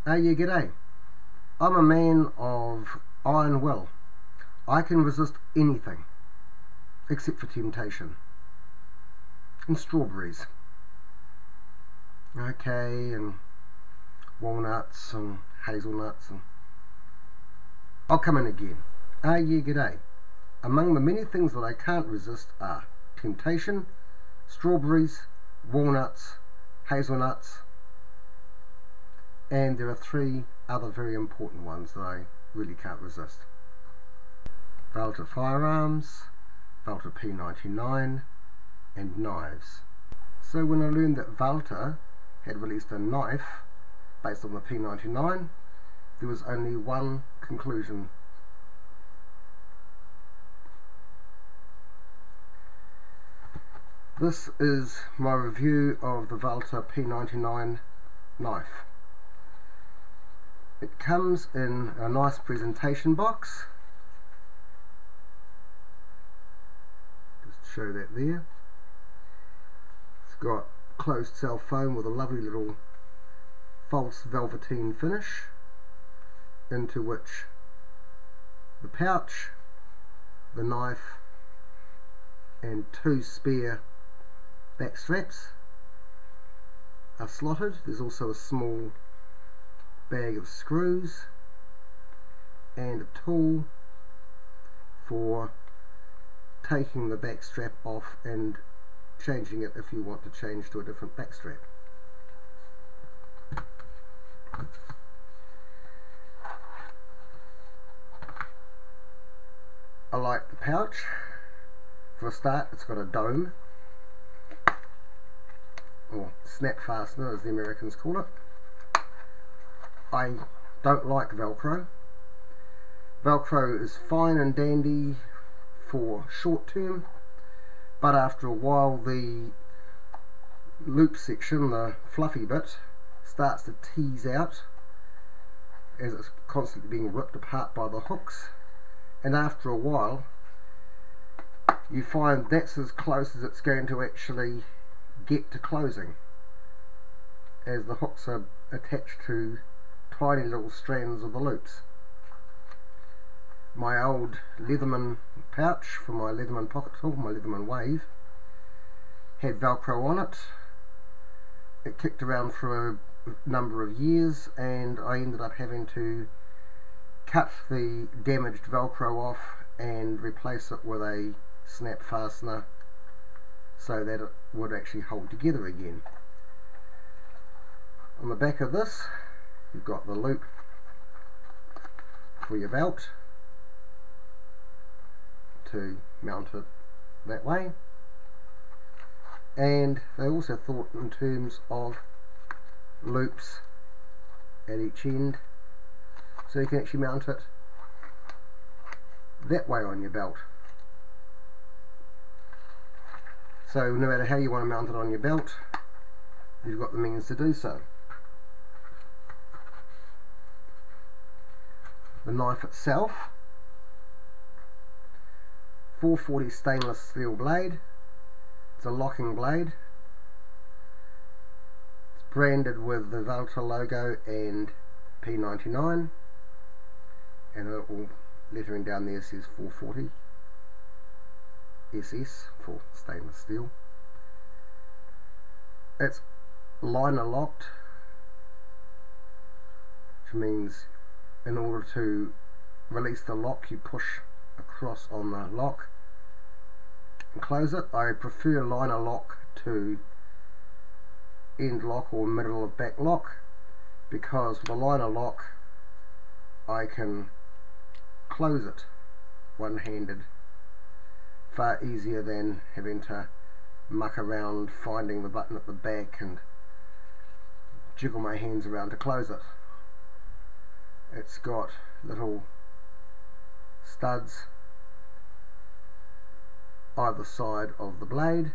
Yeah, g'day. I'm a man of iron will. I can resist anything except for temptation and strawberries. Okay, and walnuts and hazelnuts, and I'll come in again. Yeah, g'day. Among the many things that I can't resist are temptation, strawberries, walnuts, hazelnuts, and there are three other very important ones that I really can't resist. Walther firearms, Walther P99 and knives. So when I learned that Walther had released a knife based on the P99, there was only one conclusion. This is my review of the Walther P99 knife. It comes in a nice presentation box. Just show that there. It's got closed cell foam with a lovely little false velveteen finish, into which the pouch, the knife, and two spare back straps are slotted. There's also a small bag of screws and a tool for taking the back strap off and changing it if you want to change to a different back strap. I like the pouch. For a start, it's got a dome, or snap fastener as the Americans call it. I don't like Velcro. Velcro is fine and dandy for short term, but after a while the loop section, the fluffy bit, starts to tease out as it's constantly being ripped apart by the hooks, and after a while you find that's as close as it's going to actually get to closing, as the hooks are attached to tiny little strands of the loops. My old Leatherman pouch for my Leatherman pocket tool, my Leatherman Wave, had Velcro on it. It kicked around for a number of years, and I ended up having to cut the damaged Velcro off and replace it with a snap fastener so that it would actually hold together again. On the back of this, you've got the loop for your belt to mount it that way, and they also thought in terms of loops at each end, so you can actually mount it that way on your belt. So no matter how you want to mount it on your belt, you've got the means to do so. The knife itself, 440 stainless steel blade. It's a locking blade. It's branded with the Walther logo and P99, and a little lettering down there says 440 SS for stainless steel. It's liner locked, which means in order to release the lock you push across on the lock and close it. I prefer liner lock to end lock or middle of back lock, because with a liner lock I can close it one-handed far easier than having to muck around finding the button at the back and jiggle my hands around to close it. It's got little studs either side of the blade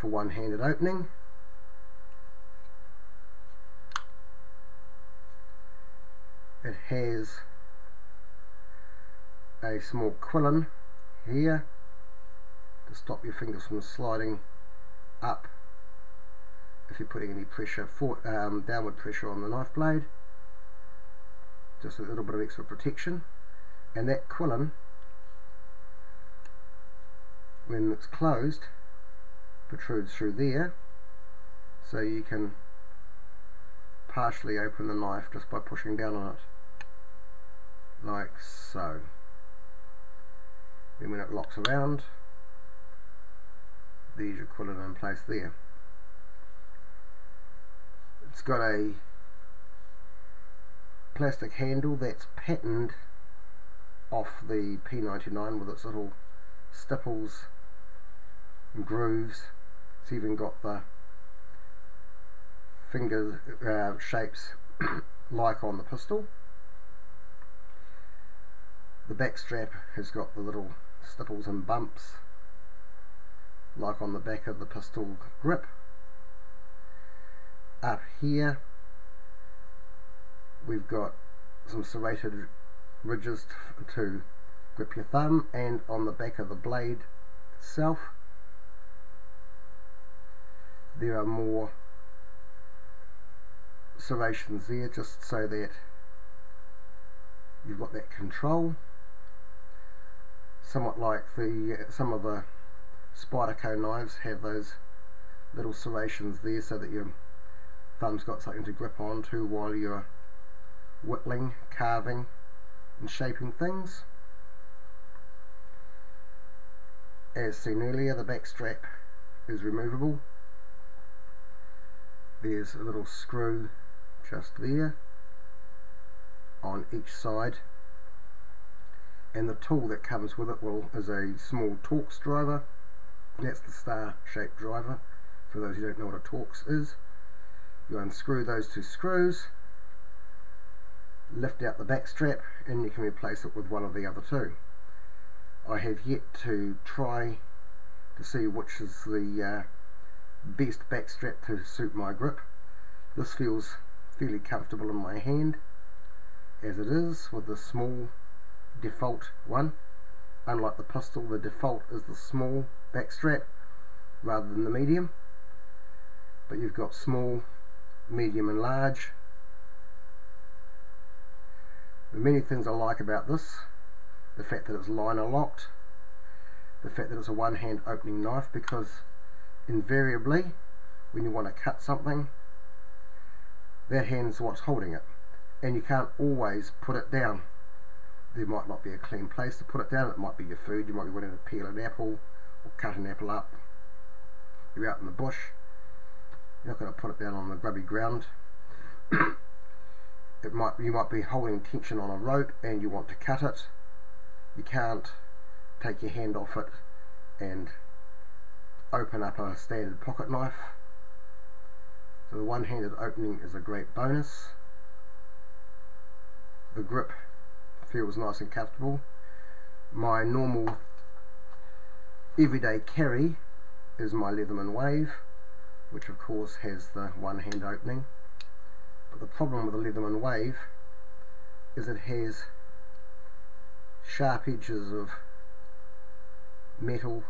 for one-handed opening. It has a small quillin here to stop your fingers from sliding up if you're putting any pressure, downward pressure on the knife blade, just a little bit of extra protection. And that quillin, when it's closed, protrudes through there, so you can partially open the knife just by pushing down on it, like so. Then when it locks around, there's your quillin in place there. It's got a plastic handle that's patterned off the P99 with its little stipples and grooves. It's even got the finger shapes like on the pistol. The back strap has got the little stipples and bumps like on the back of the pistol grip. Up here we've got some serrated ridges to grip your thumb, and on the back of the blade itself there are more serrations there, just so that you've got that control, somewhat like some of the Spyderco knives have those little serrations there, so that your thumb's got something to grip onto while you're whittling, carving and shaping things. As seen earlier, the back strap is removable. There's a little screw just there on each side, and the tool that comes with it is a small Torx driver. That's the star shaped driver, for those who don't know what a Torx is. You unscrew those two screws, lift out the back strap, and you can replace it with one of the other two. I have yet to try to see which is the best back strap to suit my grip. This feels fairly comfortable in my hand as it is, with the small default one. Unlike the pistol, the default is the small back strap rather than the medium, but you've got small, medium and large. There are many things I like about this: the fact that it's liner locked, the fact that it's a one-hand opening knife, because invariably when you want to cut something, that hand's what's holding it, and you can't always put it down. There might not be a clean place to put it down. It might be your food. You might be wanting to peel an apple or cut an apple up. You're out in the bush, you're not going to put it down on the grubby ground. You might be holding tension on a rope and you want to cut it. You can't take your hand off it and open up a standard pocket knife. So the one-handed opening is a great bonus. The grip feels nice and comfortable. My normal everyday carry is my Leatherman Wave, which of course has the one-hand opening. But the problem with the Leatherman Wave is it has sharp edges of metal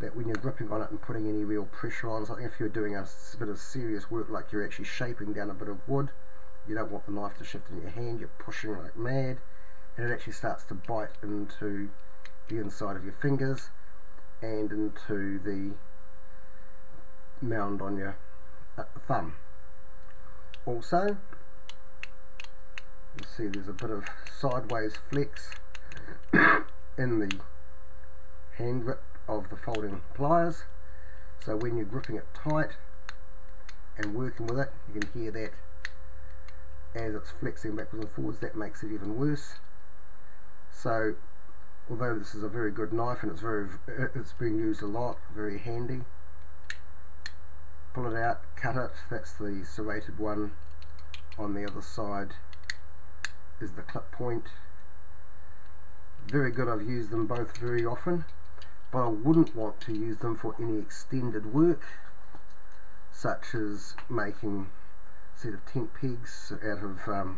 that when you're gripping on it and putting any real pressure on something, if you're doing a bit of serious work like you're actually shaping down a bit of wood, you don't want the knife to shift in your hand, you're pushing like mad, and it actually starts to bite into the inside of your fingers and into the mound on your thumb. Also, you see there's a bit of sideways flex in the hand grip of the folding pliers, so when you're gripping it tight and working with it, you can hear that as it's flexing backwards and forwards. That makes it even worse. So although this is a very good knife and it's being used a lot, very handy, pull it out, cut it. That's the serrated one. On the other side is the clip point. Very good. I've used them both very often, but I wouldn't want to use them for any extended work, such as making a set of tent pegs out of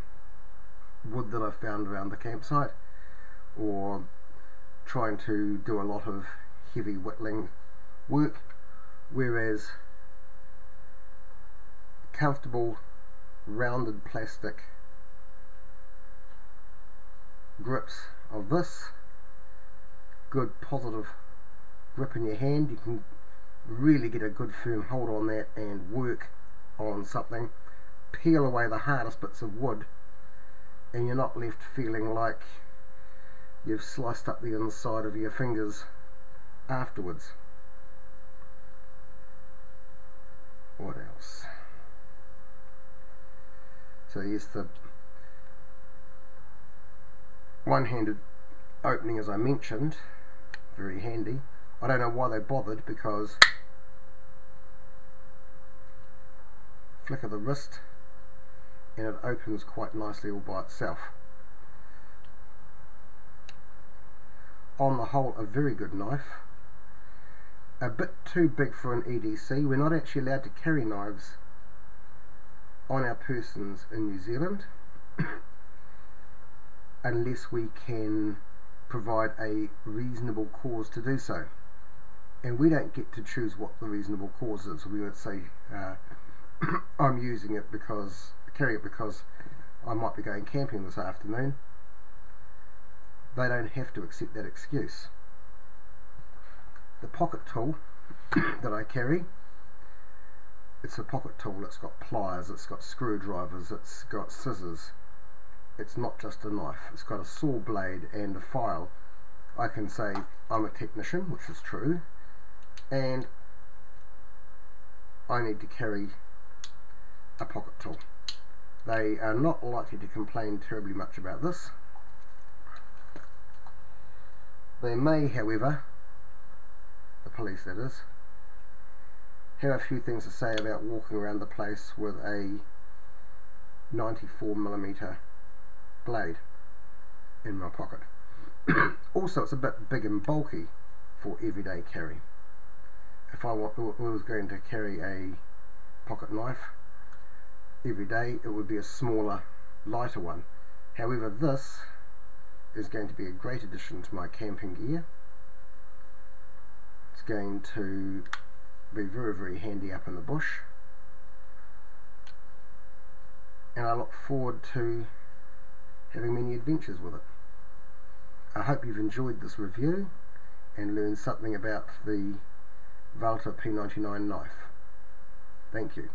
wood that I found around the campsite, or trying to do a lot of heavy whittling work, whereas comfortable rounded plastic grips of this, good positive grip in your hand, you can really get a good firm hold on that and work on something, peel away the hardest bits of wood, and you're not left feeling like you've sliced up the inside of your fingers afterwards. What else? So yes, the one-handed opening, as I mentioned, very handy. I don't know why they bothered, because flick of the wrist and it opens quite nicely all by itself. On the whole, a very good knife. A bit too big for an EDC. We're not actually allowed to carry knives on our persons in New Zealand unless we can provide a reasonable cause to do so, and we don't get to choose what the reasonable cause is. We would say I'm using it because, carry it because I might be going camping this afternoon. They don't have to accept that excuse. The pocket tool that I carry, it's a pocket tool. It's got pliers, it's got screwdrivers, it's got scissors. It's not just a knife. It's got a saw blade and a file. I can say I'm a technician, which is true, and I need to carry a pocket tool. They are not likely to complain terribly much about this. They may, however, the police that is, have a few things to say about walking around the place with a 94mm blade in my pocket. Also, it's a bit big and bulky for everyday carry. If I was going to carry a pocket knife every day, it would be a smaller, lighter one. However, this is going to be a great addition to my camping gear. It's going to be very, very handy up in the bush, and I look forward to having many adventures with it. I hope you've enjoyed this review and learned something about the Walther P99 knife. Thank you.